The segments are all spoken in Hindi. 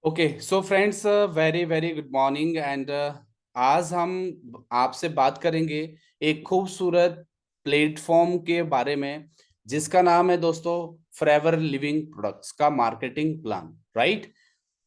Okay so friends, very very good morning and आज हम आपसे बात करेंगे एक खूबसूरत प्लेटफॉर्म के बारे में जिसका नाम है दोस्तों फॉरएवर लिविंग प्रोडक्ट्स का मार्केटिंग प्लान। राइट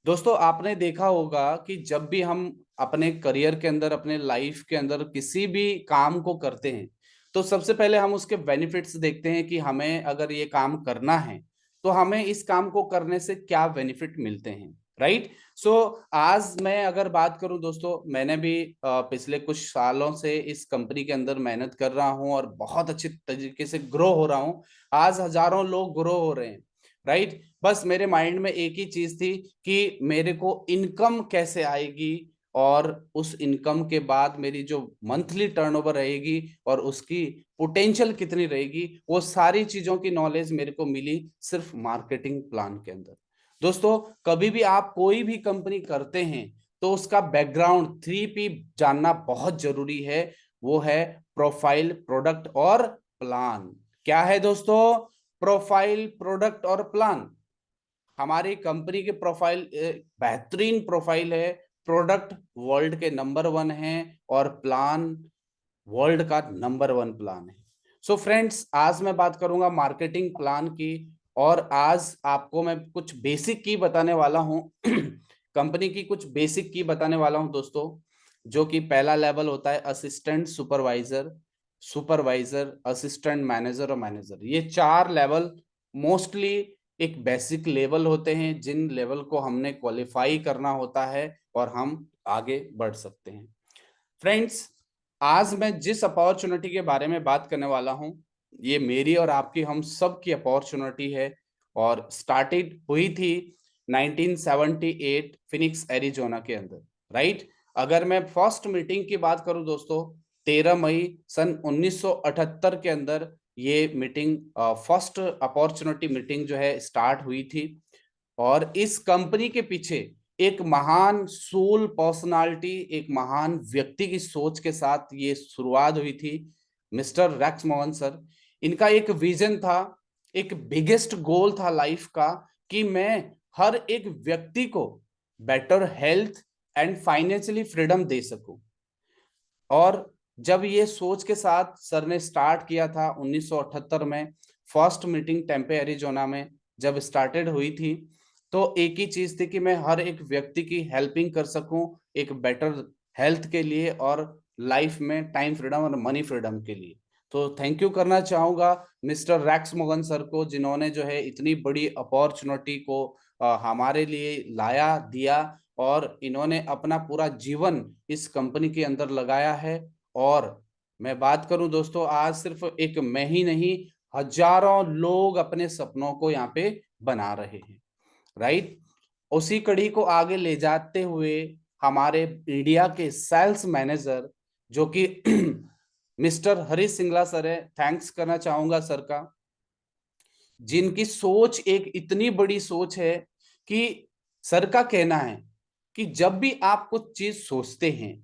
दोस्तों, आपने देखा होगा कि जब भी हम अपने करियर के अंदर, अपने लाइफ के अंदर किसी भी काम को करते हैं तो सबसे पहले हम उसके बेनिफिट्स देखते हैं कि हमें अगर ये काम करना है तो हमें इस काम को करने से क्या बेनिफिट मिलते हैं। राइट सो आज मैं अगर बात करूं दोस्तों, मैंने भी पिछले कुछ सालों से इस कंपनी के अंदर मेहनत कर रहा हूं और बहुत अच्छे तरीके से ग्रो हो रहा हूं। आज हजारों लोग ग्रो हो रहे हैं। राइट बस मेरे माइंड में एक ही चीज थी कि मेरे को इनकम कैसे आएगी और उस इनकम के बाद मेरी जो मंथली टर्नओवर रहेगी और उसकी पोटेंशियल कितनी रहेगी, वो सारी चीजों की नॉलेज मेरे को मिली सिर्फ मार्केटिंग प्लान के अंदर। दोस्तों, कभी भी आप कोई भी कंपनी करते हैं तो उसका बैकग्राउंड 3P जानना बहुत जरूरी है। वो है प्रोफाइल, प्रोडक्ट और प्लान। क्या है दोस्तों? प्रोफाइल, प्रोडक्ट और प्लान। हमारी कंपनी के प्रोफाइल बेहतरीन प्रोफाइल है, प्रोडक्ट वर्ल्ड के नंबर 1 है और प्लान वर्ल्ड का नंबर 1 प्लान है। सो फ्रेंड्स, आज मैं बात करूंगा मार्केटिंग प्लान की और आज आपको मैं कुछ बेसिक की बताने वाला हूं कंपनी की कुछ बेसिक की बताने वाला हूं दोस्तों। जो कि पहला लेवल होता है assistant supervisor, supervisor, assistant manager और मैनेजर। ये 4 लेवल मोस्टली एक बेसिक लेवल होते हैं जिन लेवल को हमने क्वालिफाई करना होता है और हम आगे बढ़ सकते हैं। फ्रेंड्स, आज मैं जिस अपॉर्चुनिटी के बारे में बात करने वाला हूं, ये मेरी और आपकी, हम सब की अपॉर्चुनिटी है और स्टार्टेड हुई थी 1978 फिनिक्स एरिजोना के अंदर। राइट अगर मैं फर्स्ट मीटिंग की बात करूं दोस्तों, 13 मई सन 1978 के अंदर ये मीटिंग, फर्स्ट अपॉर्चुनिटी मीटिंग जो है स्टार्ट हुई थी। और इस कंपनी के पीछे एक महान सोल पर्सनालिटी, एक महान व्यक्ति की सोच के साथ ये शुरुआत हुई थी, मिस्टर रैक्स मोहन सर। इनका एक विजन था, एक बिगेस्ट गोल था लाइफ का कि मैं हर एक व्यक्ति को better health and financially freedom दे सकूं। और जब ये सोच के साथ सर ने स्टार्ट किया था 1978 में, फर्स्ट मीटिंग टेम्पे एरिजोना में जब स्टार्टेड हुई थी, तो एक ही चीज थी कि मैं हर एक व्यक्ति की हेल्पिंग कर सकूं एक बेटर हेल्थ के लिए और लाइफ में टाइम फ्रीडम और मनी फ्रीडम के लिए। तो थैंक यू करना चाहूंगा मिस्टर रैक्स मोगन सर को, जिन्होंने जो है इतनी बड़ी अपॉर्चुनिटी को हमारे लिए लाया, दिया और इन्होंने अपना पूरा जीवन इस कंपनी के अंदर लगाया है। और मैं बात करूं दोस्तों, आज सिर्फ एक मैं ही नहीं, हजारों लोग अपने सपनों को यहाँ पे बना रहे हैं। राइट उसी कड़ी को आगे ले जाते हुए हमारे इंडिया के सेल्स मैनेजर जो कि मिस्टर हरीश सिंगला सर है, थैंक्स करना चाहूंगा सर का, जिनकी सोच एक इतनी बड़ी सोच है कि सर का कहना है कि जब भी आप कुछ चीज सोचते हैं,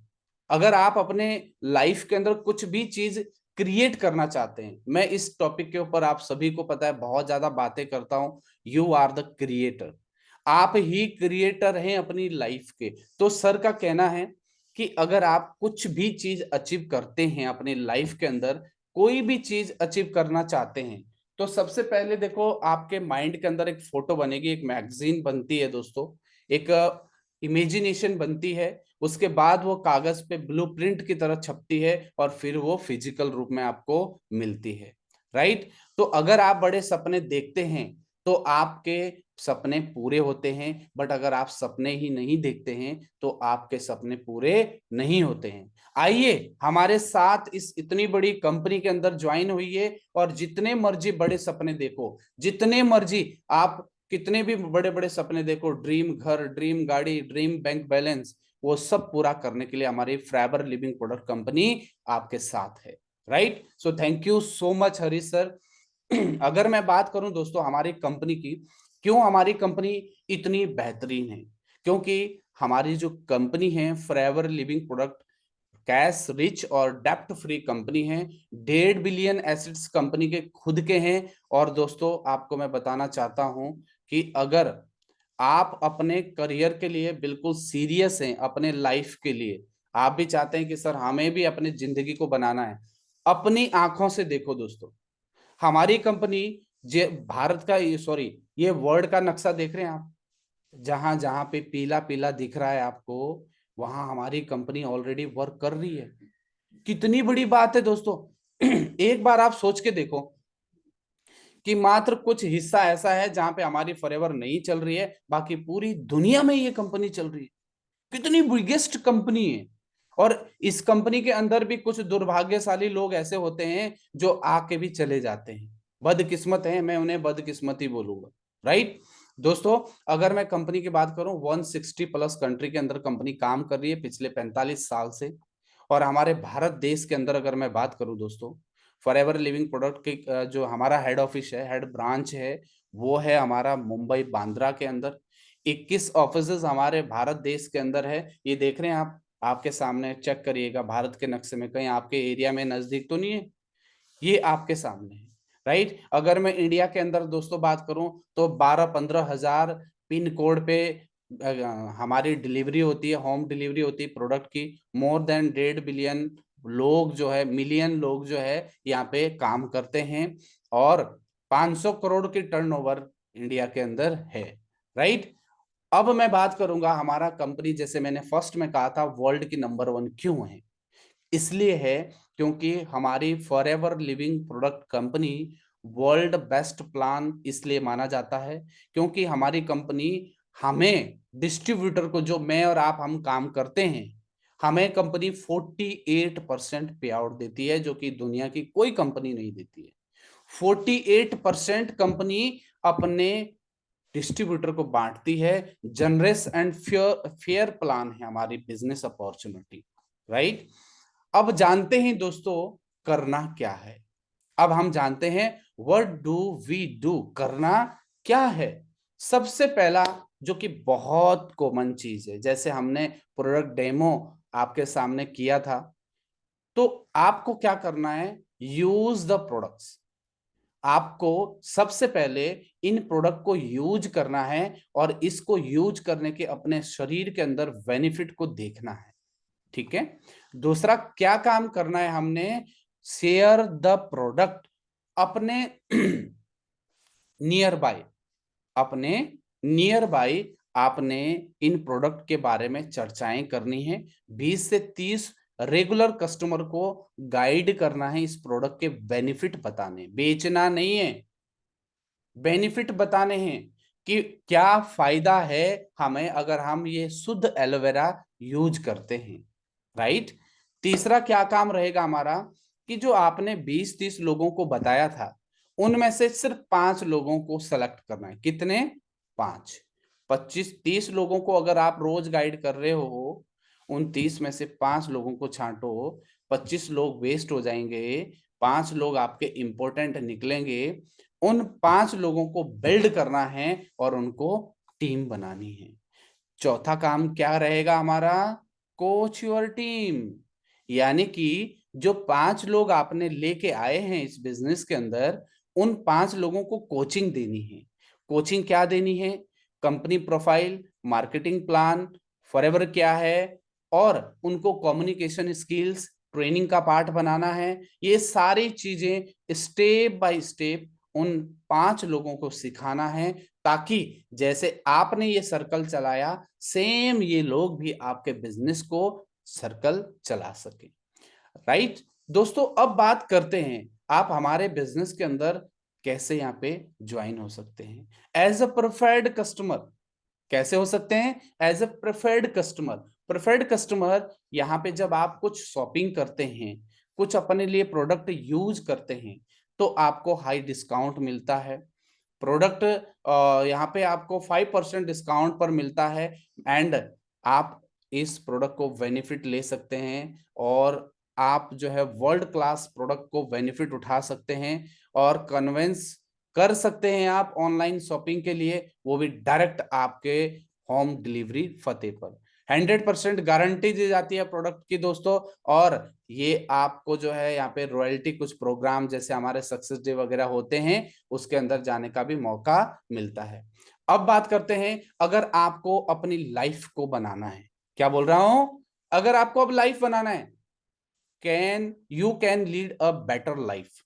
अगर आप अपने लाइफ के अंदर कुछ भी चीज क्रिएट करना चाहते हैं, मैं इस टॉपिक के ऊपर आप सभी को पता है बहुत ज्यादा बातें करता हूं, यू आर द क्रिएटर। आप ही क्रिएटर हैं अपनी लाइफ के। तो सर का कहना है कि अगर आप कुछ भी चीज अचीव करते हैं अपनी लाइफ के अंदर, कोई भी चीज अचीव करना चाहते हैं, तो सबसे पहले देखो आपके माइंड के अंदर एक फोटो बनेगी, एक मैगजीन बनती है दोस्तों, एक इमेजिनेशन बनती है। उसके बाद वो कागज पे ब्लूप्रिंट की तरह छपती है और फिर वो फिजिकल रूप में आपको मिलती है। राइट तो अगर आप बड़े सपने देखते हैं तो आपके सपने पूरे होते हैं, बट अगर आप सपने ही नहीं देखते हैं तो आपके सपने पूरे नहीं होते हैं। आइए हमारे साथ इस इतनी बड़ी कंपनी के अंदर ज्वाइन हुई और जितने मर्जी बड़े सपने देखो, जितने मर्जी आप कितने भी बड़े बड़े सपने देखो, ड्रीम घर, ड्रीम गाड़ी, ड्रीम बैंक बैलेंस, वो सब पूरा करने के लिए हमारी फॉरएवर लिविंग प्रोडक्ट कंपनी आपके साथ है। Right so thank you so much Harish sir. अगर मैं बात करूं दोस्तों हमारी कंपनी की, क्यों हमारी कंपनी इतनी बेहतरीन है, क्योंकि हमारी जो कंपनी है forever living product cash rich और डेप्ट फ्री कंपनी है। 1.5 बिलियन एसेट्स कंपनी के खुद के हैं। और दोस्तों आपको मैं बताना चाहता हूं कि अगर आप अपने करियर के लिए बिल्कुल सीरियस हैं, अपने लाइफ के लिए, आप भी चाहते हैं कि सर हमें भी अपनी जिंदगी को बनाना है, अपनी आंखों से देखो दोस्तों। हमारी कंपनी जे भारत का, ये सॉरी, ये वर्ल्ड का नक्शा देख रहे हैं आप, जहां जहां पे पीला पीला दिख रहा है आपको, वहां हमारी कंपनी ऑलरेडी वर्क कर रही है। कितनी बड़ी बात है दोस्तों। एक बार आप सोच के देखो कि मात्र कुछ हिस्सा ऐसा है जहां पे हमारी फॉरएवर नहीं चल रही है, बाकी पूरी दुनिया में ये कंपनी चल रही है। कितनी बिगेस्ट कंपनी है। और इस कंपनी के अंदर भी कुछ दुर्भाग्यशाली लोग ऐसे होते हैं जो आके भी चले जाते हैं, बदकिस्मत है, मैं उन्हें बदकिस्मती बोलूंगा। राइट दोस्तों, अगर मैं कंपनी की बात करूं, 160 प्लस कंट्री के अंदर कंपनी काम कर रही है पिछले 45 साल से। और हमारे भारत देश के अंदर अगर मैं बात करूं दोस्तों, फॉरएवर लिविंग प्रोडक्ट के जो हमारा हेड ऑफिस है, हेड ब्रांच है, वो है हमारा मुंबई बांद्रा के अंदर। 21 ऑफिसेज हमारे भारत देश के अंदर है। ये देख रहे हैं आप, आपके सामने चेक करिएगा भारत के नक्शे में, कहीं आपके एरिया में नजदीक तो नहीं है, ये आपके सामने है। राइट, अगर मैं इंडिया के अंदर दोस्तों बात करूं तो 12-15 हजार पिन कोड पे हमारी डिलीवरी होती है, होम डिलीवरी होती है प्रोडक्ट की। मोर देन 1.5 बिलियन लोग जो है, मिलियन लोग जो है यहाँ पे काम करते हैं। और 500 करोड़ की टर्नओवर इंडिया के अंदर है। राइट, अब मैं बात करूंगा हमारा कंपनी, जैसे मैंने फर्स्ट में कहा था वर्ल्ड की नंबर 1 क्यों है। इसलिए है क्योंकि हमारी forever living product company world best plan इसलिए माना जाता है क्योंकि हमारी कंपनी हमें डिस्ट्रीब्यूटर को, जो मैं और आप हम काम करते हैं, हमें कंपनी 48% पे आउट देती है, जो कि दुनिया की कोई कंपनी नहीं देती है। 48% कंपनी अपने डिस्ट्रीब्यूटर को बांटती है। जनरस एंड फेयर प्लान है हमारी बिजनेस अपॉर्चुनिटी। राइट, अब जानते हैं दोस्तों करना क्या है। अब हम जानते हैं व्हाट डू वी डू, करना क्या है। सबसे पहला, जो कि बहुत कॉमन चीज है, जैसे हमने प्रोडक्ट डेमो आपके सामने किया था, तो आपको क्या करना है, यूज द प्रोडक्ट्स। आपको सबसे पहले इन प्रोडक्ट को यूज करना है और इसको यूज करने के अपने शरीर के अंदर बेनिफिट को देखना है। ठीक है, दूसरा क्या काम करना है हमने, शेयर द प्रोडक्ट अपने नियर बाय, अपने नियर बाय आपने इन प्रोडक्ट के बारे में चर्चाएं करनी है। 20 से 30 रेगुलर कस्टमर को गाइड करना है, इस प्रोडक्ट के बेनिफिट बताने, बेचना नहीं है, बेनिफिट बताने हैं कि क्या फायदा है हमें अगर हम ये शुद्ध एलोवेरा यूज करते हैं। राइट, तीसरा क्या काम रहेगा हमारा, कि जो आपने 20-30 लोगों को बताया था, उनमें से सिर्फ 5 लोगों को सेलेक्ट करना है। कितने, 5। 25-30 लोगों को अगर आप रोज गाइड कर रहे हो, उन 30 में से 5 लोगों को छांटो, 25 लोग वेस्ट हो जाएंगे, 5 लोग आपके इंपॉर्टेंट निकलेंगे। उन 5 लोगों को बिल्ड करना है और उनको टीम बनानी है। चौथा काम क्या रहेगा हमारा, कोच योर टीम। यानी कि जो 5 लोग आपने लेके आए हैं इस बिजनेस के अंदर, उन 5 लोगों को कोचिंग देनी है। कोचिंग क्या देनी है, company profile, marketing plan, forever क्या है, और उनको कम्युनिकेशन स्किल्स, ट्रेनिंग का पार्ट बनाना है। ये सारी चीजें स्टेप बाय स्टेप उन 5 लोगों को सिखाना है, ताकि जैसे आपने ये सर्कल चलाया, सेम ये लोग भी आपके बिजनेस को सर्कल चला सके। राइट दोस्तों, अब बात करते हैं आप हमारे बिजनेस के अंदर कैसे यहाँ पे ज्वाइन हो सकते हैं एज अ प्रेफर्ड कस्टमर। कैसे हो सकते हैं, as a preferred customer. Preferred customer, यहाँ पे जब आप कुछ शॉपिंग करते हैं, कुछ अपने लिए प्रोडक्ट यूज करते हैं, तो आपको हाई डिस्काउंट मिलता है। प्रोडक्ट यहाँ पे आपको 5% डिस्काउंट पर मिलता है। एंड आप इस प्रोडक्ट को बेनिफिट ले सकते हैं, और आप जो है वर्ल्ड क्लास प्रोडक्ट को बेनिफिट उठा सकते हैं, और कन्वेंस कर सकते हैं आप ऑनलाइन शॉपिंग के लिए, वो भी डायरेक्ट आपके होम डिलीवरी फते पर। 100% गारंटी दी जाती है प्रोडक्ट की दोस्तों। और ये आपको जो है यहाँ पे रॉयल्टी, कुछ प्रोग्राम जैसे हमारे सक्सेस डे वगैरह होते हैं, उसके अंदर जाने का भी मौका मिलता है। अब बात करते हैं, अगर आपको अपनी लाइफ को बनाना है, क्या बोल रहा हूं, अगर आपको अब लाइफ बनाना है, can lead a better life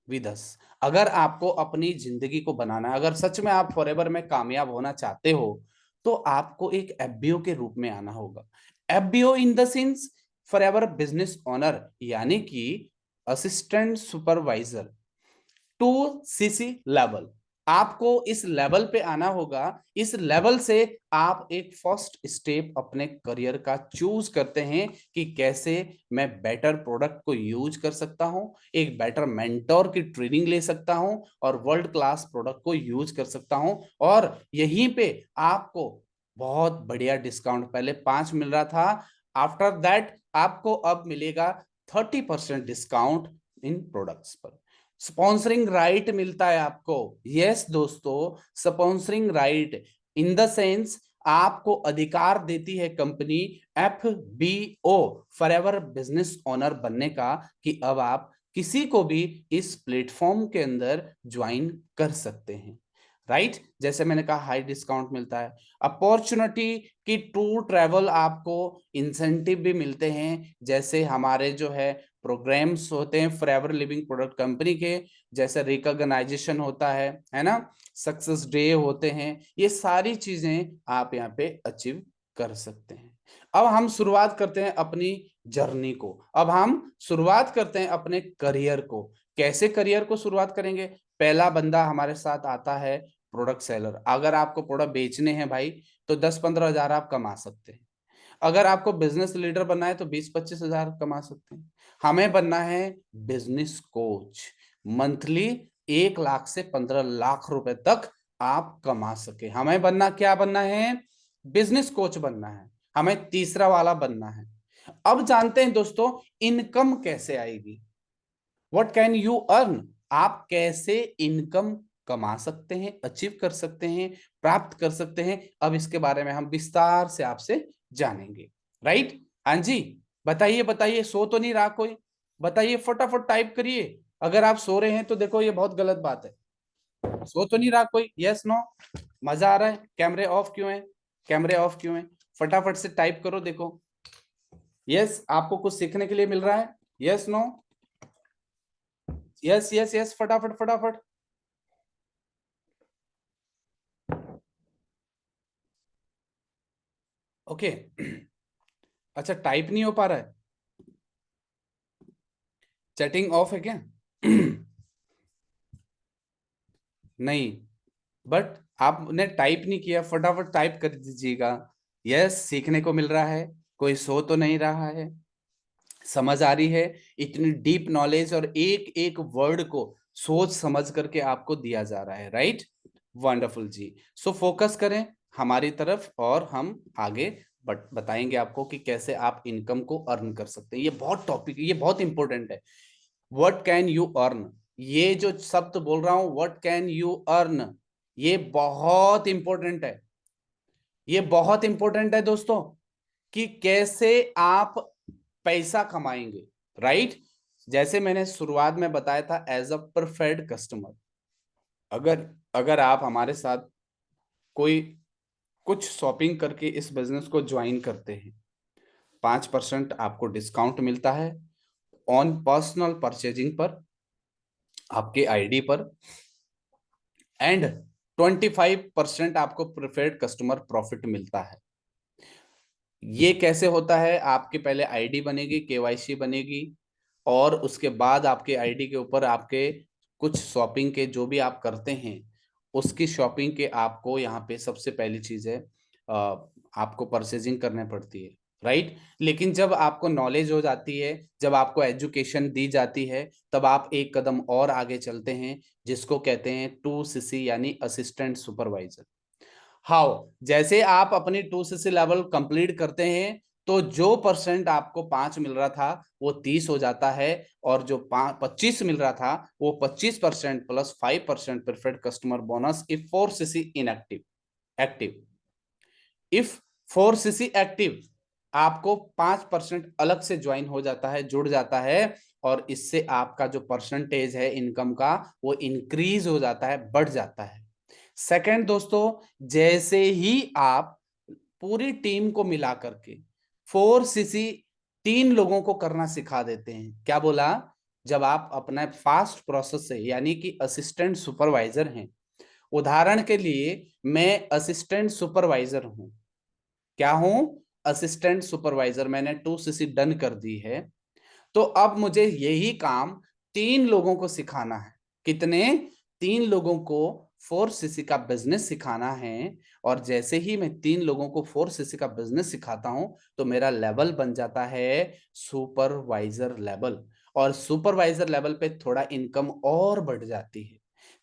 with us. अगर आपको अपनी जिंदगी को बनाना है, अगर सच में आप फॉरएवर में कामयाब होना चाहते हो, तो आपको एक एफबीओ के रूप में आना होगा। FBO in the sense forever business owner, यानी कि assistant supervisor to CC level. आपको इस लेवल पे आना होगा। इस लेवल से आप एक फर्स्ट स्टेप अपने करियर का चूज करते हैं कि कैसे मैं बेटर प्रोडक्ट को यूज कर सकता हूं, एक बेटर मेंटोर की ट्रेनिंग ले सकता हूं और वर्ल्ड क्लास प्रोडक्ट को यूज कर सकता हूं। और यहीं पे आपको बहुत बढ़िया डिस्काउंट, पहले 5 मिल रहा था, आफ्टर दैट आपको अब मिलेगा 30% डिस्काउंट इन प्रोडक्ट्स पर। स्पॉन्सरिंग राइट मिलता है आपको। यस दोस्तों, sponsoring right in the sense आपको अधिकार देती है company FBO forever business owner बनने का, कि अब आप किसी को भी इस प्लेटफॉर्म के अंदर ज्वाइन कर सकते हैं। राइट जैसे मैंने कहा हाई डिस्काउंट मिलता है, अपॉर्चुनिटी की टूर ट्रैवल, आपको इंसेंटिव भी मिलते हैं, जैसे हमारे जो है प्रोग्राम्स होते हैं फॉरएवर लिविंग प्रोडक्ट कंपनी के, जैसे रिकॉग्नाइजेशन होता है ना, सक्सेस डे होते हैं, ये सारी चीजें आप यहाँ पे अचीव कर सकते हैं। अब हम शुरुआत करते हैं अपनी जर्नी को, अब हम शुरुआत करते हैं अपने करियर को। कैसे करियर को शुरुआत करेंगे? पहला बंदा हमारे साथ आता है प्रोडक्ट सेलर। अगर आपको प्रोडक्ट बेचने हैं भाई, तो 10-15 हजार आप कमा सकते हैं। अगर आपको बिजनेस लीडर बनना है तो 20-25 हजार कमा सकते हैं। हमें बनना है बिजनेस कोच, मंथली 1 लाख से 15 लाख रुपए तक आप कमा सके। हमें बनना, क्या बनना है? बिजनेस कोच बनना है, हमें तीसरा वाला बनना है। अब जानते हैं दोस्तों, इनकम कैसे आएगी, व्हाट कैन यू अर्न, आप कैसे इनकम कमा सकते हैं, अचीव कर सकते हैं, प्राप्त कर सकते हैं। अब इसके बारे में हम विस्तार से आपसे जानेंगे। राइट? हाँ जी, बताइए बताइए, सो तो नहीं रहा कोई? बताइए, फटाफट टाइप करिए। अगर आप सो रहे हैं तो देखो ये बहुत गलत बात है। सो तो नहीं रहा कोई? Yes no? मजा आ रहा है? कैमरे ऑफ क्यों है? कैमरे ऑफ क्यों है? फटाफट से टाइप करो, देखो। यस, आपको कुछ सीखने के लिए मिल रहा है? Yes no? Yes yes yes, फटाफट फटाफट। ओके। अच्छा, टाइप नहीं हो पा रहा है? चैटिंग ऑफ है क्या? नहीं, बट आपने टाइप नहीं किया, फटाफट टाइप कर दीजिएगा। यस, सीखने को मिल रहा है, कोई सो तो नहीं रहा है, समझ आ रही है, इतनी डीप नॉलेज और एक एक वर्ड को सोच समझ करके आपको दिया जा रहा है। राइट? वंडरफुल जी। सो फोकस करें हमारी तरफ और हम आगे बताएंगे आपको कि कैसे आप इनकम को अर्न कर सकते हैं। ये बहुत टॉपिक, ये बहुत इंपॉर्टेंट है। व्हाट कैन यू अर्न, ये जो शब्द बोल रहा हूं, व्हाट कैन यू अर्न, ये बहुत इंपॉर्टेंट है। ये बहुत इंपॉर्टेंट है दोस्तों, कि कैसे आप पैसा कमाएंगे। राइट? जैसे मैंने शुरुआत में बताया था, एज अ प्रेफर्ड कस्टमर, अगर अगर आप हमारे साथ कोई कुछ शॉपिंग करके इस बिजनेस को ज्वाइन करते हैं, 5% आपको डिस्काउंट मिलता है ऑन पर्सनल परचेजिंग पर, आपके आईडी पर, एंड 25% आपको प्रेफर्ड कस्टमर प्रॉफिट मिलता है। ये कैसे होता है? आपके पहले आईडी बनेगी, केवाईसी बनेगी, और उसके बाद आपके आईडी के ऊपर आपके कुछ शॉपिंग के जो भी आप करते हैं, उसकी शॉपिंग के आपको यहाँ पे सबसे पहली चीज है, आपको परचेजिंग करने पड़ती है। राइट? लेकिन जब आपको नॉलेज हो जाती है, जब आपको एजुकेशन दी जाती है, तब आप एक कदम और आगे चलते हैं, जिसको कहते हैं 2CC यानी असिस्टेंट सुपरवाइजर। हाउ? जैसे आप अपनी 2CC लेवल कंप्लीट करते हैं, तो जो परसेंट आपको 5 मिल रहा था वो 30 हो जाता है, और जो 25 मिल रहा था वो 25% plus 5% preferred customer bonus if 4CC inactive active. If 4CC active, आपको 5% अलग से ज्वाइन हो जाता है, जुड़ जाता है, और इससे आपका जो परसेंटेज है इनकम का, वो इंक्रीज हो जाता है, बढ़ जाता है। सेकंड दोस्तों, जैसे ही आप पूरी टीम को मिला करके 4cc 3 लोगों को करना सिखा देते हैं, क्या बोला, जब आप अपना फास्ट प्रोसेस से, यानी कि असिस्टेंट सुपरवाइजर हैं, उदाहरण के लिए मैं असिस्टेंट सुपरवाइजर हूं, क्या हूं, असिस्टेंट सुपरवाइजर, मैंने 2cc डन कर दी है, तो अब मुझे यही काम 3 लोगों को सिखाना है। कितने, 3 लोगों को 4cc का बिजनेस सिखाना है। और जैसे ही मैं 3 लोगों को 4cc का बिजनेस सिखाता हूं तो मेरा लेवल बन जाता है सुपरवाइजर लेवल, और सुपरवाइजर लेवल पे थोड़ा इनकम और बढ़ जाती है।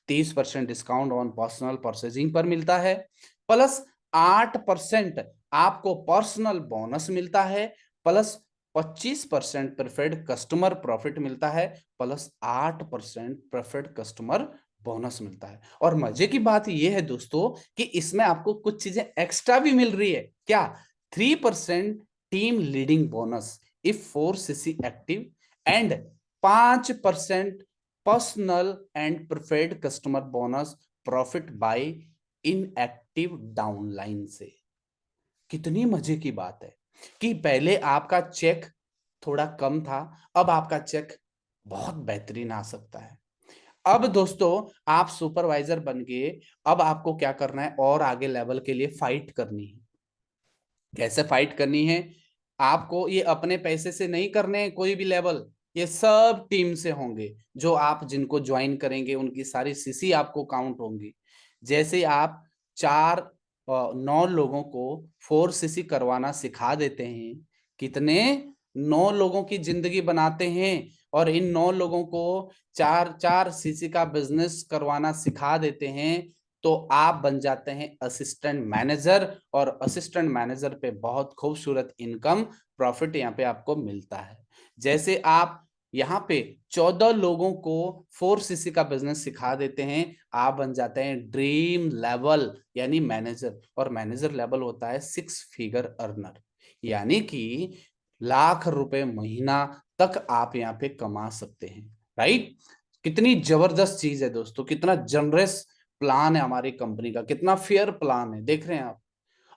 30% डिस्काउंट ऑन पर्सनल परचेजिंग पर मिलता है, प्लस 8% आपको पर्सनल बोनस मिलता है, प्लस 25% प्रेफर्ड कस्टमर प्रॉफिट मिलता है, प्लस 8% प्रेफर्ड कस्टमर बोनस मिलता है। और मजे की बात यह है दोस्तों कि इसमें आपको कुछ चीजें एक्स्ट्रा भी मिल रही है, क्या, 3% team leading bonus if 4cc active, and 5% personal and preferred customer bonus profit by inactive downline से। कितनी मजे की बात है कि पहले आपका चेक थोड़ा कम था, अब आपका चेक बहुत बेहतरीन आ सकता है। अब दोस्तों आप सुपरवाइजर बन गए, अब आपको क्या करना है, और आगे लेवल के लिए फाइट करनी है। कैसे फाइट करनी है, आपको ये अपने पैसे से नहीं करने हैं कोई भी लेवल, ये सब टीम से होंगे, जो आप जिनको ज्वाइन करेंगे उनकी सारी सीसी आपको काउंट होंगी। जैसे आप 9 लोगों को 4cc करवाना सिखा देते हैं, कितने, 9 लोगों की जिंदगी बनाते हैं, और इन 9 लोगों को 4-4cc का बिजनेस करवाना सिखा देते हैं, तो आप बन जाते हैं असिस्टेंट मैनेजर, और असिस्टेंट मैनेजर पे बहुत खूबसूरत इनकम प्रॉफिट यहाँ पे आपको मिलता है। जैसे आप यहाँ पे 14 लोगों को 4cc का बिजनेस सिखा देते हैं, आप बन जाते हैं ड्रीम लेवल यानी मैनेजर, और मैनेजर लेवल होता है 6 फिगर अर्नर, यानी कि लाख रुपए महीना तक आप यहाँ पे कमा सकते हैं। राइट, कितनी जबरदस्त चीज है दोस्तों, कितना जनरस प्लान है हमारी कंपनी का, कितना फेयर प्लान है, देख रहे हैं आप।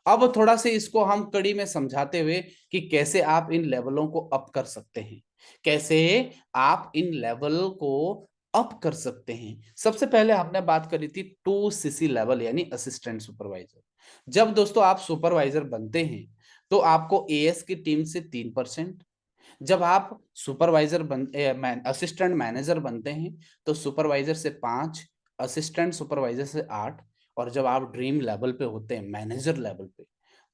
अब थोड़ा से इसको हम कड़ी में समझाते हुए कि कैसे आप इन लेवलों को अप कर सकते हैं, कैसे आप इन लेवल को अप कर सकते हैं। सबसे पहले हमने बात करी थी 2cc लेवल यानी असिस्टेंट सुपरवाइजर। जब दोस्तों आप सुपरवाइजर बनते हैं तो आपको एएस की टीम से 3%, जब आप सुपरवाइजर असिस्टेंट मैनेजर बनते हैं तो सुपरवाइजर से 5, असिस्टेंट सुपरवाइजर से 8, और जब आप ड्रीम लेवल पे होते हैं मैनेजर लेवल पे,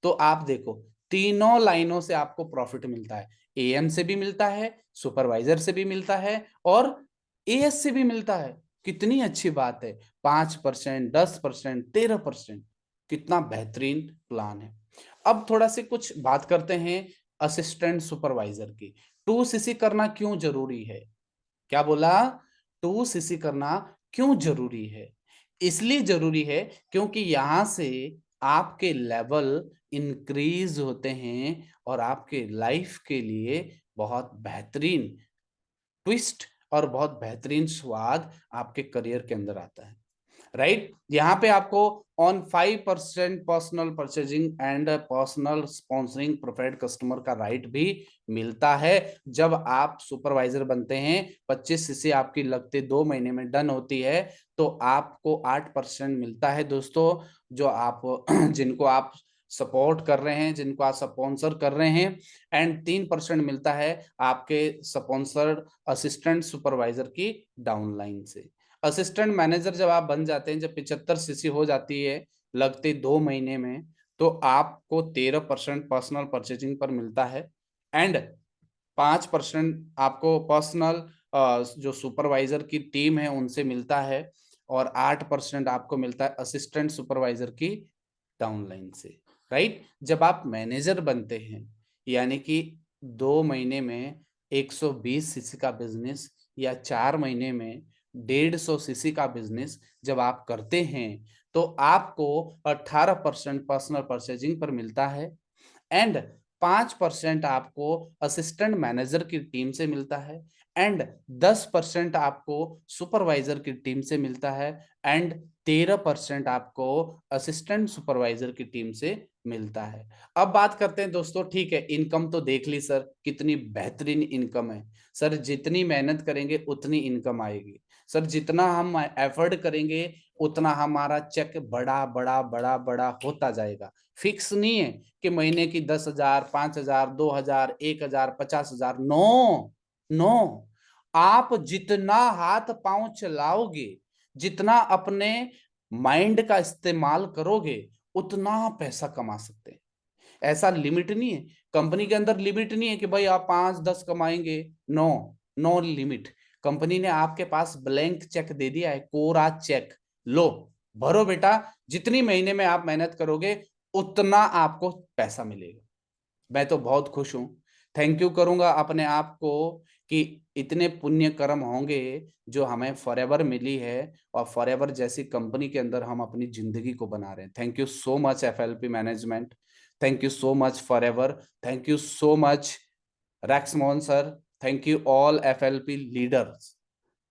तो आप देखो तीनों लाइनों से आपको प्रॉफिट मिलता है, एएम से भी मिलता है, सुपरवाइजर से भी मिलता है, और एएस से भी मिलता है। कितनी अच्छी बात है, 5%, 10%, 13%, कितना बेहतरीन प्लान है। अब थोड़ा सी कुछ बात करते हैं असिस्टेंट सुपरवाइजर की। 2cc करना क्यों जरूरी है, क्या बोला, 2cc करना क्यों जरूरी है, इसलिए जरूरी है क्योंकि यहां से आपके लेवल इंक्रीज होते हैं, और आपके लाइफ के लिए बहुत बेहतरीन ट्विस्ट और बहुत बेहतरीन स्वाद आपके करियर के अंदर आता है। राइट, यहाँ पे आपको on 5% personal purchasing and personal sponsoring preferred customer का राइट भी मिलता है। जब आप सुपरवाइजर बनते हैं, 25cc आपकी लगते 2 महीने में डन होती है, तो आपको 8% मिलता है दोस्तों, जो आप जिनको आप सपोर्ट कर रहे हैं, जिनको आप स्पॉन्सर कर रहे हैं, एंड 3% मिलता है आपके स्पॉन्सर्ड असिस्टेंट सुपरवाइजर की डाउनलाइन से। असिस्टेंट मैनेजर जब आप बन जाते हैं, जब 75cc हो जाती है लगते 2 महीने में, तो आपको 13% पर्सनल परचेजिंग पर मिलता है, एंड 5% आपको पर्सनल जो सुपरवाइजर की टीम है उनसे मिलता है, और 8% आपको मिलता है असिस्टेंट सुपरवाइजर की डाउनलाइन से। राइट, जब आप मैनेजर बनते हैं, यानी कि 2 महीने में 120cc का बिजनेस, या 4 महीने में 150cc का बिजनेस जब आप करते हैं, तो आपको 18% पर्सनल परचेजिंग पर मिलता है, एंड 5% आपको असिस्टेंट मैनेजर की टीम से मिलता है, एंड 10% आपको सुपरवाइजर की टीम से मिलता है, एंड 13% आपको असिस्टेंट सुपरवाइजर की टीम से मिलता है। अब बात करते हैं दोस्तों, ठीक है इनकम तो देख ली सर, कितनी बेहतरीन इनकम है सर, जितनी मेहनत करेंगे उतनी इनकम आएगी सर, जितना हम एफर्ट करेंगे उतना हमारा चेक बड़ा बड़ा बड़ा बड़ा होता जाएगा। फिक्स नहीं है कि महीने की 10,000, 5,000, 2,000, 1,000, 50,000, नो नो। आप जितना हाथ पांव चलाओगे, जितना अपने माइंड का इस्तेमाल करोगे, उतना पैसा कमा सकते हैं। ऐसा लिमिट नहीं है, कंपनी के अंदर लिमिट नहीं है कि भाई आप 5-10 कमाएंगे, नो नो लिमिट। कंपनी ने आपके पास ब्लैंक चेक दे दिया है, कोरा चेक, लो भरो बेटा, जितनी महीने में आप मेहनत करोगे उतना आपको पैसा मिलेगा। मैं तो बहुत खुश हूं, थैंक यू करूंगा अपने आप को कि इतने पुण्य कर्म होंगे जो हमें फॉरएवर मिली है, और फॉरएवर जैसी कंपनी के अंदर हम अपनी जिंदगी को बना रहे हैं। Thank you so much FLP management, thank you so much forever, thank you so much Raksmohan sir, thank you all FLP leaders.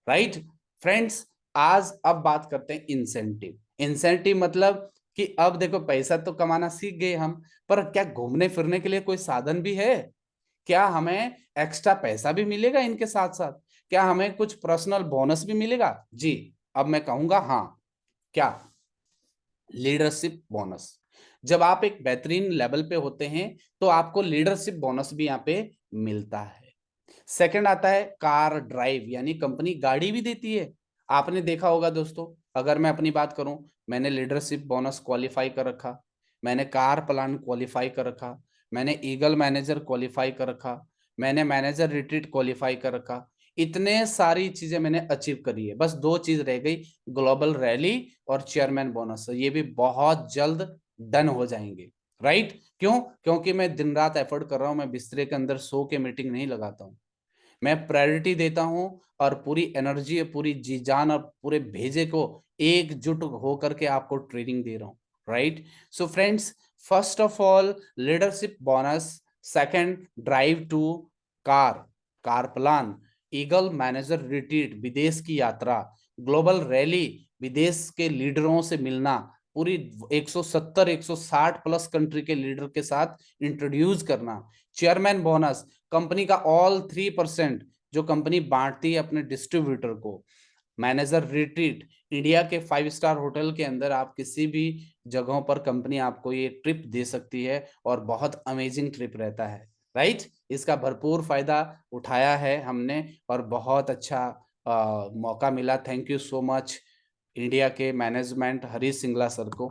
Right friends, आज अब बात करते हैं इंसेंटिव। इंसेंटिव मतलब कि अब देखो पैसा तो कमाना सीख गए हम, पर क्या घूमने फिरने के लिए कोई साधन भी है? क्या हमें एक्स्ट्रा पैसा भी मिलेगा इनके साथ साथ? क्या हमें कुछ पर्सनल बोनस भी मिलेगा? जी, अब मैं कहूंगा हाँ। क्या? Leadership bonus. जब आप एक बेहतरीन लेवल पे होते हैं तो आपको लीडरशिप बोनस भी यहाँ पे मिलता है। सेकंड आता है कार ड्राइव, यानी कंपनी गाड़ी भी देती है। आपने देखा होगा दोस्तों, अगर मैं अपनी बात करूं, मैंने लीडरशिप बोनस क्वालिफाई कर रखा, मैंने कार प्लान क्वालिफाई कर रखा, मैंने ईगल मैनेजर क्वालिफाई कर रखा, मैंने मैनेजर रिट्रीट क्वालिफाई कर रखा। इतने सारी चीजें मैंने अचीव करी है, बस दो चीज रह गई, ग्लोबल रैली और चेयरमैन बोनस। ये भी बहुत जल्द डन हो जाएंगे। राइट? क्यों? क्योंकि मैं दिन रात एफर्ट कर रहा हूं, मैं बिस्तरे के अंदर सो के मीटिंग नहीं लगाता हूं, मैं प्रायोरिटी देता हूं और पूरी एनर्जी, पूरी जी जान और पूरे भेजे को एकजुट होकर के आपको ट्रेनिंग दे रहा हूं। Right? So friends, first of all leadership bonus, second drive to car, car plan, eagle manager retreat विदेश की यात्रा, ग्लोबल रैली विदेश के लीडरों से मिलना, पूरी 170 160 प्लस कंट्री के लीडर के साथ इंट्रोड्यूस करना, चेयरमैन बोनस, कंपनी का ऑल 3% जो कंपनी बांटती है अपने डिस्ट्रीब्यूटर को, मैनेजर रिट्रीट, इंडिया के 5 स्टार होटल के अंदर आप किसी भी जगहों पर कंपनी आपको ये ट्रिप दे सकती है और बहुत अमेजिंग ट्रिप रहता है। राइट? इसका भरपूर फायदा उठाया है हमने और बहुत अच्छा मौका मिला। Thank you so much India के मैनेजमेंट हरीश सिंगला सर को।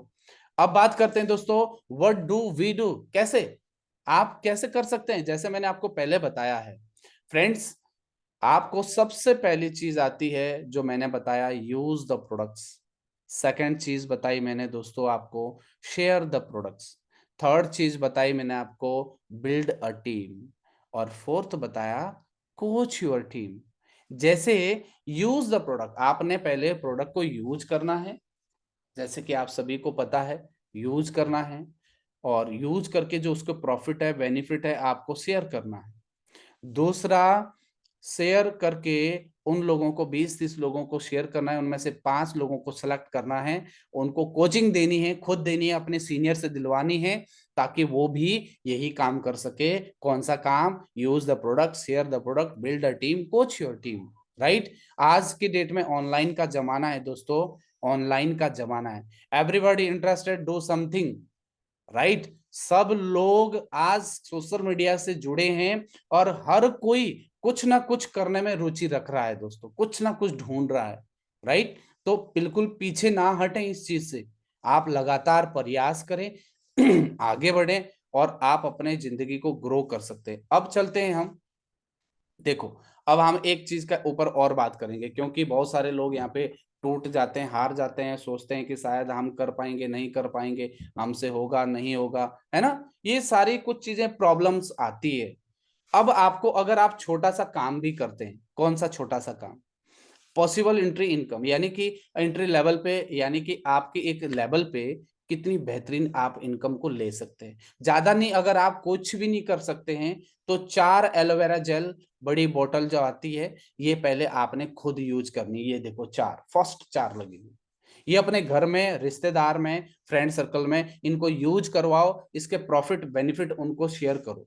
अब बात करते हैं दोस्तों, व्हाट डू वी डू, कैसे आप कैसे कर सकते हैं? जैसे मैंने आपको पहले बताया है फ्रेंड्स, आपको सबसे पहली चीज आती है जो मैंने बताया, यूज द प्रोडक्ट्स। सेकंड चीज बताई मैंने दोस्तों आपको, शेयर द प्रोडक्ट्स। थर्ड चीज बताई मैंने आपको, बिल्ड अ टीम। और फोर्थ बताया, कोच योर टीम। जैसे यूज द प्रोडक्ट, आपने पहले प्रोडक्ट को यूज करना है, जैसे कि आप सभी को पता है यूज करना है, और यूज करके जो उसको प्रॉफिट है, बेनिफिट है, आपको शेयर करना है। दूसरा, शेयर करके उन लोगों को 20-30 लोगों को शेयर करना है, उनमें से 5 लोगों को सेलेक्ट करना है, उनको कोचिंग देनी है, खुद देनी है, अपने सीनियर से दिलवानी है, ताकि वो भी यही काम कर सके। कौन सा काम? Use the product, share the product, build a team, coach your team. Right? आज की डेट में ऑनलाइन का जमाना है दोस्तों, ऑनलाइन का जमाना है, everybody interested do something. Right? सब लोग आज सोशल मीडिया से जुड़े हैं और हर कोई कुछ ना कुछ करने में रुचि रख रहा है दोस्तों, कुछ ना कुछ ढूंढ रहा है। राइट? तो बिल्कुल पीछे ना हटें इस चीज से, आप लगातार प्रयास करें, आगे बढ़ें और आप अपने जिंदगी को ग्रो कर सकते हैं। अब चलते हैं हम, देखो अब हम एक चीज का ऊपर और बात करेंगे, क्योंकि बहुत सारे लोग यहाँ पे टूट जाते हैं, हार जाते हैं, सोचते हैं कि शायद हम कर पाएंगे, नहीं कर पाएंगे, हमसे होगा नहीं होगा, है ना? ये सारी कुछ चीजें प्रॉब्लम्स आती है। अब आपको, अगर आप छोटा सा काम भी करते हैं, कौन सा छोटा सा काम? पॉसिबल एंट्री इनकम, यानी कि एंट्री लेवल पे, यानी कि आपके एक लेवल पे कितनी बेहतरीन आप इनकम को ले सकते हैं। ज्यादा नहीं, अगर आप कुछ भी नहीं कर सकते हैं तो 4 एलोवेरा जेल बड़ी बोतल जो आती है, ये पहले आपने खुद यूज करनी है। ये देखो 4, फर्स्ट 4 लगी हुई, ये अपने घर में, रिश्तेदार में, फ्रेंड सर्कल में इनको यूज करवाओ, इसके प्रॉफिट बेनिफिट उनको शेयर करो।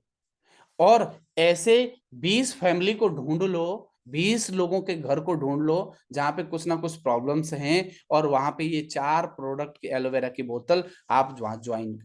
और ऐसे 20 फैमिली को ढूंढ लो, 20 लोगों के घर को ढूंढ लो जहां पे कुछ ना कुछ प्रॉब्लम्स हैं, और वहां पे ये 4 प्रोडक्ट की एलोवेरा की बोतल आप ज्वाइन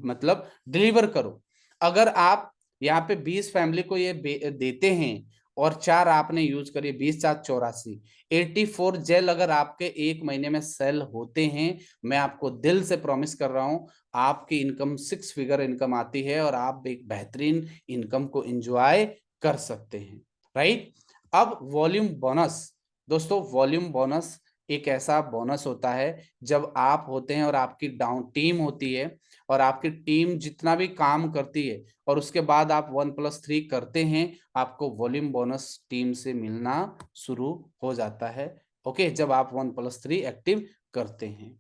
मतलब डिलीवर करो। अगर आप यहाँ पे 20 फैमिली को ये देते हैं और 4 आपने यूज करिए, 20 4 84, 84 जेल अगर आपके एक महीने में सेल होते हैं, मैं आपको दिल से प्रॉमिस कर रहा हूं आपकी इनकम 6 फिगर इनकम आती है और आप एक बेहतरीन इनकम को एंजॉय कर सकते हैं। राइट। अब वॉल्यूम बोनस, दोस्तों वॉल्यूम बोनस एक ऐसा बोनस होता है जब आप होते हैं और आपकी डाउन टीम होती है, और आपकी टीम जितना भी काम करती है और उसके बाद आप 1+3 करते हैं, आपको वॉल्यूम बोनस टीम से मिलना शुरू हो जाता है। ओके, जब आप 1+3 एक्टिव करते हैं।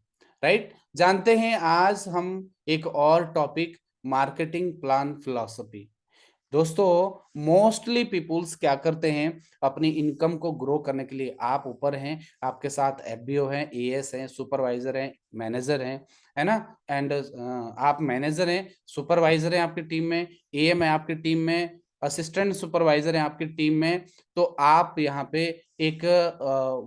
राइट। जानते हैं आज हम एक और टॉपिक, मार्केटिंग प्लान फिलॉसफी। दोस्तों मोस्टली पीपुल्स क्या करते हैं अपनी इनकम को ग्रो करने के लिए, आप ऊपर हैं, आपके साथ एफबीओ हैं, एएस हैं, सुपरवाइजर हैं, मैनेजर हैं, है ना, एंड आप मैनेजर हैं, सुपरवाइजर हैं आपकी टीम में, एएम है आपकी टीम में, असिस्टेंट सुपरवाइजर हैं आपकी टीम में, तो आप यहाँ पे एक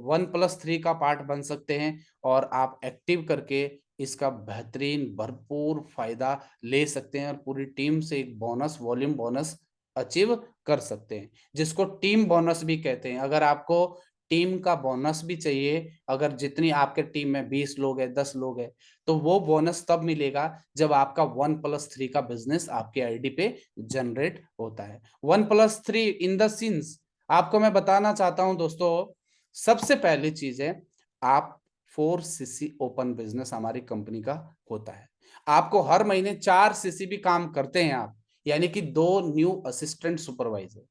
1+3 का पार्ट बन सकते हैं और आप एक्टिव करके इसका बेहतरीन भरपूर फायदा ले सकते हैं और पूरी टीम से एक बोनस, वॉल्यूम बोनस अचीव कर सकते हैं, जिसको टीम बोनस भी कहते हैं। अगर आपको टीम का बोनस भी चाहिए, अगर जितनी आपके टीम में 20 लोग हैं, 10 लोग हैं, तो वो बोनस तब मिलेगा जब आपका 1+3 का बिजनेस आपके आईडी पे जनरेट होता है। 1+3 इन द सीन्स, आपको मैं बताना चाहता हूं दोस्तों, सबसे पहली चीज है आप 4 सीसी ओपन बिजनेस हमारी कंपनी का होता है। आपको हर महीने 4 सीसी भी काम करते हैं आप, यानी कि 2 new assistant supervisor,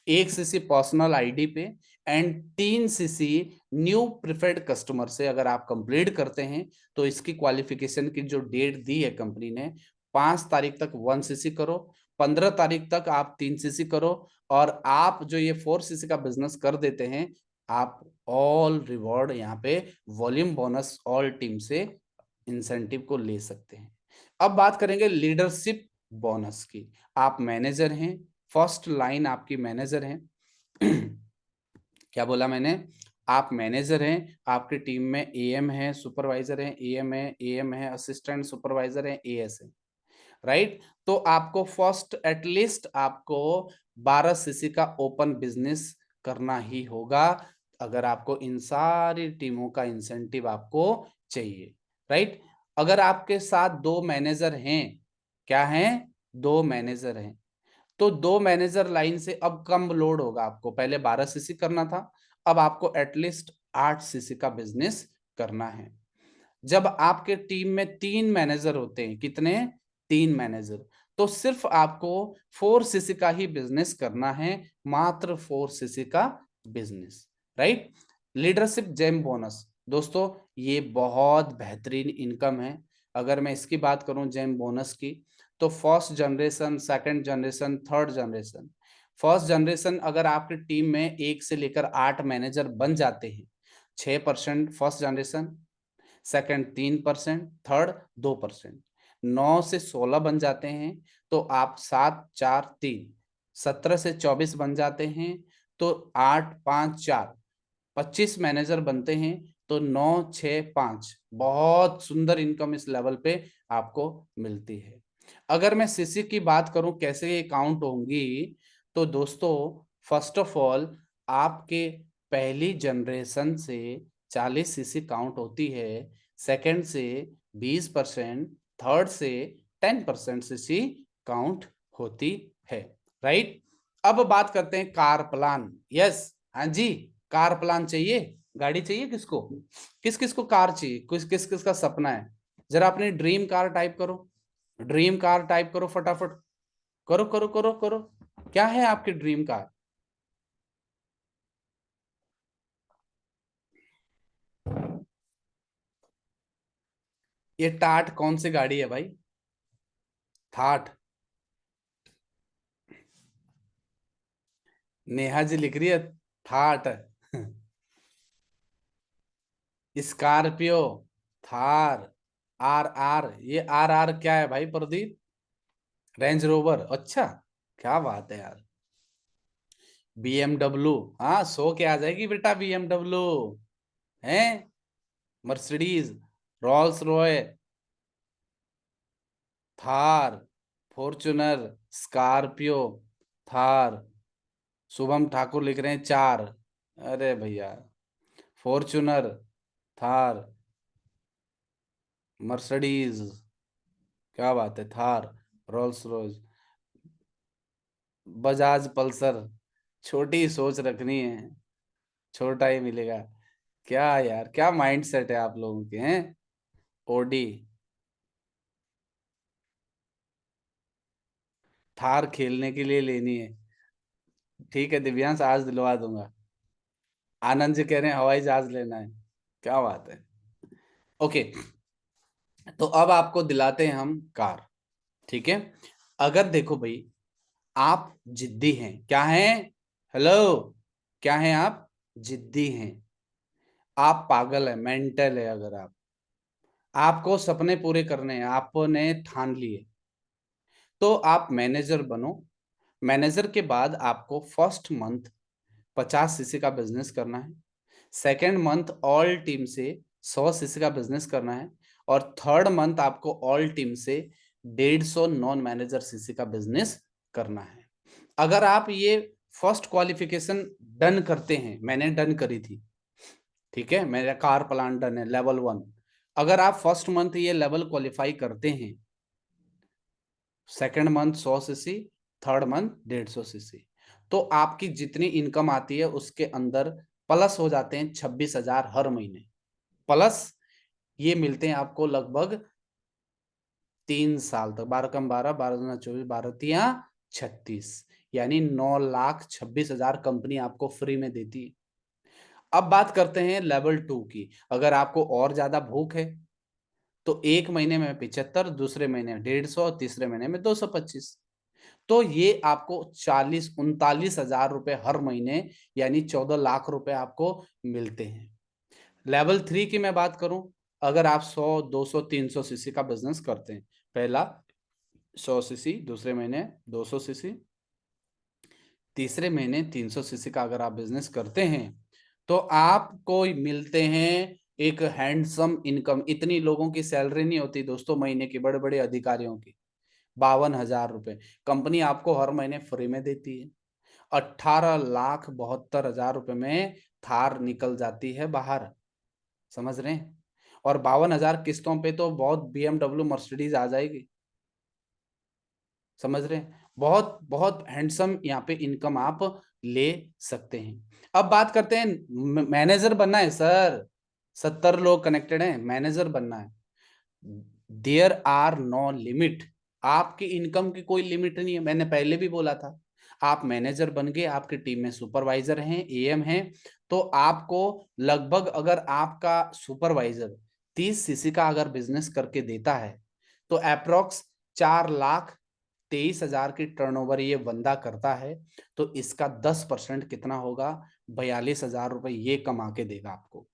1 CC personal ID पे, and 3 CC new preferred customer से अगर आप कंप्लीट करते हैं, तो इसकी क्वालिफिकेशन की जो डेट दी है कंपनी ने, 5 तारीख तक 1 सीसी करो, 15 तारीख तक आप 3 सीसी करो, और आप जो ये 4 सीसी का बिजनेस कर देते हैं, आप ऑल रिवॉर्ड यहाँ पे वॉल्यूम बोनस ऑल टीम से इंसेंटिव को ले सकते हैं। अब बात करेंगे लीडरशिप बोनस की। आप मैनेजर हैं, फर्स्ट लाइन आपकी मैनेजर हैं क्या बोला मैंने, आप मैनेजर हैं, आपकी टीम में एएम है, सुपरवाइजर है, एएम है, असिस्टेंट सुपरवाइजर है, एएस है। राइट। तो आपको फर्स्ट एटलीस्ट आपको 12 सीसी का ओपन बिजनेस करना ही होगा, अगर आपको इन सारी टीमों का इंसेंटिव आपको चाहिए। राइट। अगर आपके साथ 2 मैनेजर हैं, क्या हैं, 2 मैनेजर हैं, तो 2 मैनेजर लाइन से अब कम लोड होगा आपको, पहले 12 सीसी करना था, अब आपको एटलीस्ट 8 सीसी का बिजनेस करना है। जब आपके टीम में 3 मैनेजर होते हैं, कितने, 3 मैनेजर, तो सिर्फ आपको 4 सीसी का ही बिजनेस करना है, मात्र 4 सीसी का business. Right. Leadership gem bonus, दोस्तों ये बहुत बेहतरीन इनकम है। अगर मैं इसकी बात करूं जेम बोनस की, तो first generation, second generation, third generation, first generation अगर आपकी टीम में 1 से लेकर 8 मैनेजर बन जाते हैं, 6% फर्स्ट जनरेशन, सेकंड 3%, थर्ड 2%, 9 से 16 बन जाते हैं, तो आप 7 4 3, 17 से 24 बन जाते हैं, तो 8 5 4, 25 मैनेजर बनते हैं, तो 9 6 5, बहुत सुंदर इनकम इस लेवल पे आपको मिलती है। अगर मैं सीसी की बात करूं कैसे ये काउंट होंगी, तो दोस्तों फर्स्ट ऑफ ऑल आपके पहली जनरेशन से 40 सीसी काउंट होती है, सेकंड से 20%, थर्ड से 10% सीसी काउंट होती है। राइट। अब बात करते हैं कार प्लान। यस, हाँ जी, कार प्लान चाहिए, गाड़ी चाहिए किसको, किस किस को कार चाहिए, किस किस का सपना है, जरा अपनी ड्रीम कार टाइप करो, ड्रीम कार टाइप करो फटाफट, करो करो करो करो, क्या है आपकी ड्रीम कार। ये टाट कौन सी गाड़ी है भाई, थाट, नेहा जी लिख रही है थाट स्कॉर्पियो, थार, आर आर, ये आर आर क्या है भाई प्रदीप? रेंज रोवर, अच्छा, क्या बात है यार। बीएमडब्ल्यू, हाँ 100 के आ जाएगी बेटा बीएमडब्ल्यू है। Mercedes, Rolls Royce, Thar, Fortuner, Scorpio, Thar. Shubham Thakur लिख रहे हैं 4। अरे भैया, फॉर्चुनर, थार, मर्सिडीज, क्या बात है, Thar, Rolls Royce, Bajaj Pulsar. छोटी सोच रखनी है, छोटा ही मिलेगा। क्या यार, क्या माइंडसेट है आप लोगों के हैं। ओडी, थार खेलने के लिए लेनी है। ठीक है दिव्यांश, आज दिलवा दूंगा। आनंद जी कह रहे हैं हवाई जहाज लेना है। क्या बात है। ओके, तो अब आपको दिलाते हैं हम कार। ठीक है, अगर देखो भाई, आप जिद्दी हैं, क्या हैं? हेलो, क्या हैं आप? जिद्दी हैं। आप पागल है, मेंटल है। अगर आपको सपने पूरे करने हैं, आपने ठान लिए, तो आप मैनेजर बनो। मैनेजर के बाद आपको फर्स्ट मंथ 50 सीसी का बिजनेस करना है। सेकेंड मंथ ऑल टीम से 100 सीसी का बिजनेस करना है। और थर्ड मंथ आपको ऑल टीम से 150 नॉन मैनेजर सीसी का बिजनेस करना है। अगर आप ये फर्स्ट क्वालिफिकेशन डन करते हैं, मैंने डन करी थी, ठीक है, मेरा कार प्लान डन है लेवल 1। अगर आप फर्स्ट मंथ ये लेवल क्वालिफाई करते हैं, second month 100 CC, third month 150 CC, तो आपकी जितनी इनकम आती है उसके अंदर प्लस हो जाते हैं 26,000 हर महीने। प्लस ये मिलते हैं आपको लगभग 3 साल तक। 12 कम 12, 12 दूना 24, 12 तिया 36, यानी 9,26,000 कंपनी आपको फ्री में देती है। अब बात करते हैं लेवल 2 की। अगर आपको और ज्यादा भूख है, तो एक महीने में 75, दूसरे महीने में 150, तीसरे महीने में 225। तो ये आपको 39,000 रुपए हर महीने, यानी 14 लाख रुपए आपको मिलते हैं। लेवल 3 की मैं बात करूं, अगर आप 100, 200, 300 सीसी का बिजनेस करते हैं, पहला 100 सीसी, दूसरे महीने 200 सीसी, तीसरे महीने 300 सीसी का अगर आप बिजनेस करते हैं, तो आपको मिलते हैं एक हैंडसम इनकम। इतनी लोगों की सैलरी नहीं होती दोस्तों महीने की, बड़े बड़े अधिकारियों की। 52,000 रुपए कंपनी आपको हर महीने फ्री में देती है। 18,72,000 रुपए में थार निकल जाती है बाहर, समझ रहे हैं? और 52,000 किस्तों पे तो बहुत बीएमडब्ल्यू मर्सिडीज आ जाएगी, समझ रहे हैं? बहुत बहुत हैंडसम यहाँ पे इनकम आप ले सकते हैं। अब बात करते हैं, मैनेजर बनना है सर। 70 लोग कनेक्टेड हैं, मैनेजर बनना है। There are no limit. आपकी इनकम की कोई लिमिट नहीं है, मैंने पहले भी बोला था। आप मैनेजर बन गए, आपकी टीम में सुपरवाइजर हैं, एएम हैं, तो आपको लगभग, अगर आपका सुपरवाइजर 30 सीसी का अगर बिजनेस करके देता है, तो अप्रोक्स 4,23,000 की टर्नओवर ये बंदा करता है। तो इसका 10% कितना होगा? 42,000 रुपए ये कमा के देगा आपको।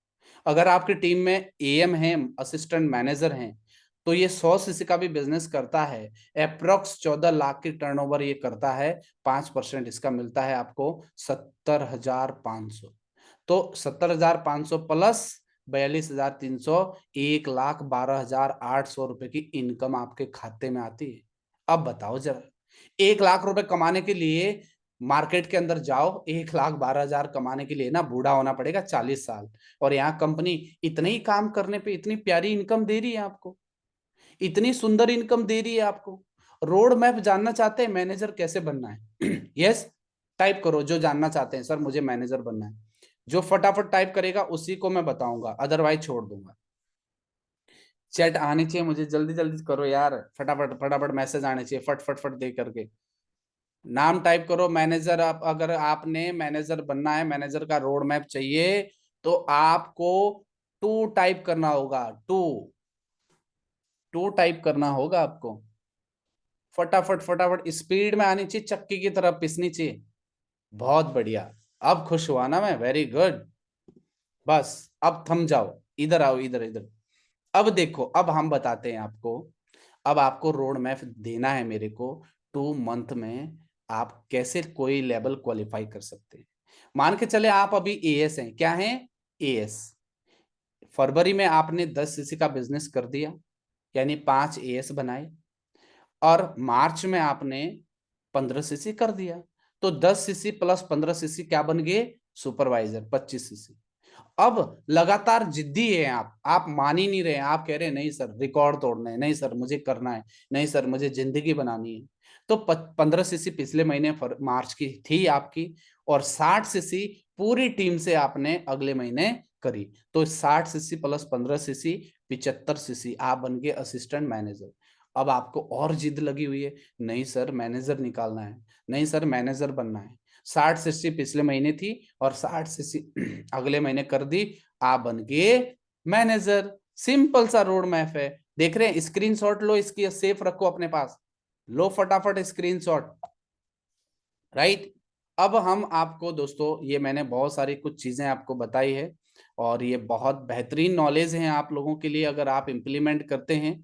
अगर आपकी टीम में एएम है, असिस्टेंट मैनेजर हैं, तो ये 100 सीसी का भी बिजनेस करता है, अप्रोक्स 14 लाख की टर्नओवर ये करता है। 5% इसका मिलता है आपको 70,500। तो 70,500 प्लस 42,300, 1,12,800 रुपए की इनकम आपके खाते में आती है। अब बताओ जरा, 1 लाख रुपए कमाने के लिए मार्केट के अंदर जाओ, 1,12,000 कमाने के लिए ना बूढ़ा होना पड़ेगा 40 साल। और यहाँ कंपनी इतने ही काम करने पे इतनी प्यारी इनकम दे रही है आपको, इतनी सुंदर इनकम दे रही है आपको। रोड मैप जानना चाहते हैं मैनेजर कैसे बनना है? यस, टाइप करो जो जानना चाहते हैं, सर मुझे मैनेजर बनना है। जो फटाफट टाइप करेगा उसी को मैं बताऊंगा, अदरवाइज छोड़ दूंगा। चैट आनी चाहिए मुझे, जल्दी जल्दी करो यार, फटाफट फटाफट मैसेज आने चाहिए, फट फट फट दे करके। नाम टाइप करो मैनेजर। आप अगर आपने मैनेजर बनना है, मैनेजर का रोड मैप चाहिए, तो आपको 2 टाइप करना होगा। 2 टाइप करना होगा आपको। फटाफट फटाफट स्पीड में आनी चाहिए, चक्की की तरफ पिसनी चाहिए। बहुत बढ़िया, अब खुश हुआ ना मैं, वेरी गुड। बस अब थम जाओ। इधर आओ, इधर इधर। अब देखो, अब हम बताते हैं आपको। अब आपको रोड मैप देना है मेरे को, 2 मंथ में आप कैसे कोई लेवल क्वालिफाई कर सकते हैं। मान के चले आप अभी एएस हैं, क्या है, एएस। फरवरी में आपने 10 सीसी का बिजनेस कर दिया, यानी 5 एएस बनाए, और मार्च में आपने 15 सीसी कर दिया। तो 10 सीसी प्लस 15 सीसी क्या बन गए, सुपरवाइजर 25 सीसी। अब लगातार जिद्दी है आप मान ही नहीं रहे, आप कह रहे हैं नहीं सर रिकॉर्ड तोड़ना है, नहीं सर मुझे करना है, नहीं सर मुझे जिंदगी बनानी है। तो 15 सीसी पिछले महीने मार्च की थी आपकी, और 60 सीसी पूरी टीम से आपने अगले महीने करी। तो 60 सीसी प्लस 15 सीसी, 75 सीसी, आप बन गए असिस्टेंट मैनेजर। अब आपको और जिद लगी हुई है, नहीं सर मैनेजर निकालना है, नहीं सर मैनेजर बनना है। 60 सीसी पिछले महीने थी और 60 सीसी अगले महीने कर दी, आप बन गए मैनेजर। सिंपल सा रोड मैप है, देख रहे हैं, स्क्रीनशॉट लो इसकी, सेफ रखो अपने पास, लो फटाफट स्क्रीनशॉट, राइट। अब हम आपको दोस्तों, ये मैंने बहुत सारी कुछ चीजें आपको बताई है, और ये बहुत बेहतरीन नॉलेज है आप लोगों के लिए, अगर आप इम्प्लीमेंट करते हैं